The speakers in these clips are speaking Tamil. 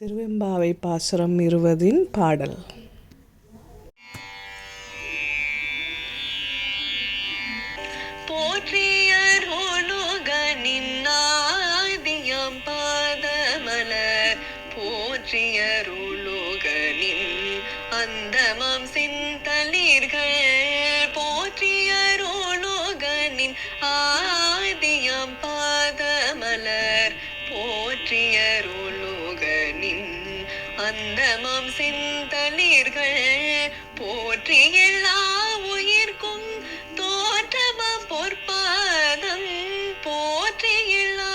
திருவெம்பாவை பாசுரம் 20 பாடல். போற்றியருளுகனின் ஆதியாம் பாதமலர் போற்றியருளுகனின் அந்தமாம் சிந்தளிர்கள் போற்றியருளுகனின் ஆதியாம் பாதமலர் போற்றியருளுகனின் அந்தமாம் சிந்தளிர்கள் போற்றி எல்லா உயிர்க்கும் தோற்றமாம் பொற்பாதம் போற்றி எல்லா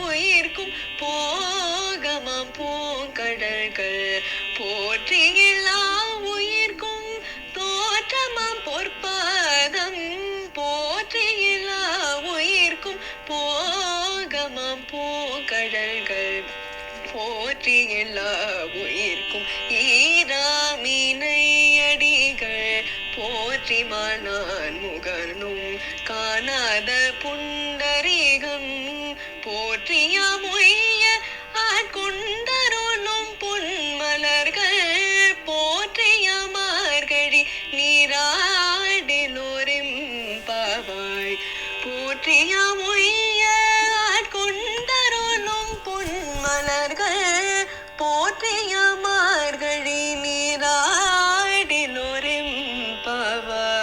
உயிர்க்கும் போகமாம் பூங்கடல்கள் போற்றி எல்லா உயிர்க்கும் தோற்றமாம் பொற்பாதம் போற்றி எல்லா உயிர்க்கும் போகமாம் பூங்கடல்கள் போற்றி எல்லா உயிர்க்கும் ஈராமினை அடிகள் போற்றி மானான் முகனும் காணாத புண்டரீகம் போற்றியாமொய்ய ஆட்கொண்டருளும் பொன்மலர்கள் போற்றியாமார்கழி நீராடிலோரிம் பாவாய் போற்றியாமொய்ய ஆட்கொண்டருளும் பொன்மலர்கள் போற்றியாமார்கழி நீராடிலோரிம் பாவாய்.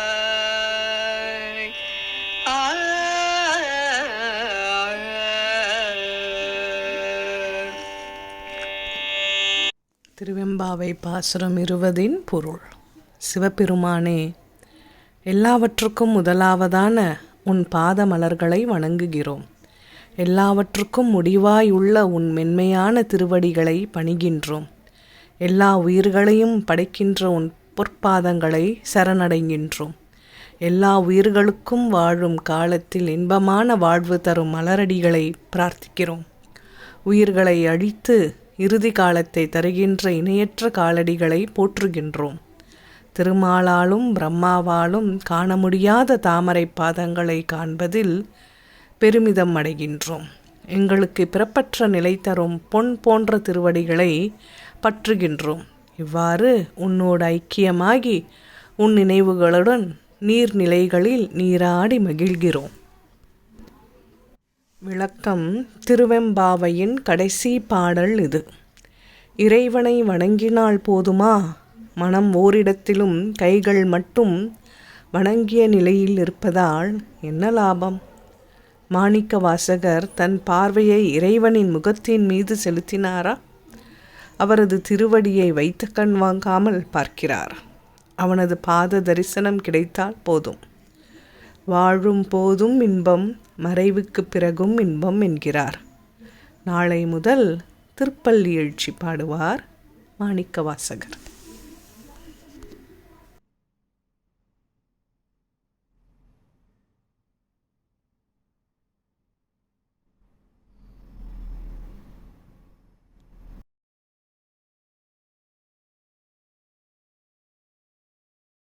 திருவெம்பாவை பாசுரம் 20 பொருள். சிவபெருமானே, எல்லாவற்றுக்கும் முதலாவதான உன் பாத மலர்களை வணங்குகிறோம். எல்லாவற்றுக்கும் முடிவாயுள்ள உன் மென்மையான திருவடிகளை பணிகின்றோம். எல்லா உயிர்களையும் படைக்கின்ற உன் பொற்பாதங்களை சரணடைகின்றோம். எல்லா உயிர்களுக்கும் வாழும் காலத்தில் இன்பமான வாழ்வு தரும் மலரடிகளை பிரார்த்திக்கிறோம். உயிர்களை அழித்து இறுதி காலத்தை தருகின்ற இணையற்ற காலடிகளை போற்றுகின்றோம். திருமாலாலும் பிரம்மாவாலும் காண முடியாத தாமரை பாதங்களை காண்பதில் பெருமிதம் அடைகின்றோம். எங்களுக்கு பிறப்பற்ற நிலை தரும் பொன் போன்ற திருவடிகளை பற்றுகின்றோம். இவ்வாறு உன்னோடு ஐக்கியமாகி உன் நினைவுகளுடன் நீர்நிலைகளில் நீராடி மகிழ்கிறோம். விளக்கம். திருவெம்பாவையின் கடைசி பாடல் இது. இறைவனை வணங்கினால் போதுமா? மனம் ஓரிடத்திலும் கைகள் மட்டும் வணங்கிய நிலையில் இருப்பதால் என்ன லாபம்? மாணிக்க வாசகர் தன் பார்வையை இறைவனின் முகத்தின் மீது செலுத்தினாரா? அவரது திருவடியை வைத்த கண் வாங்காமல் பார்க்கிறார். அவனது பாத தரிசனம் கிடைத்தால் போதும். வாழும் போதும் இன்பம், மறைவுக்கு பிறகும் இன்பம் என்கிறார். நாளை முதல் திருப்பள்ளி எழுச்சி பாடுவார் மாணிக்க வாசகர்.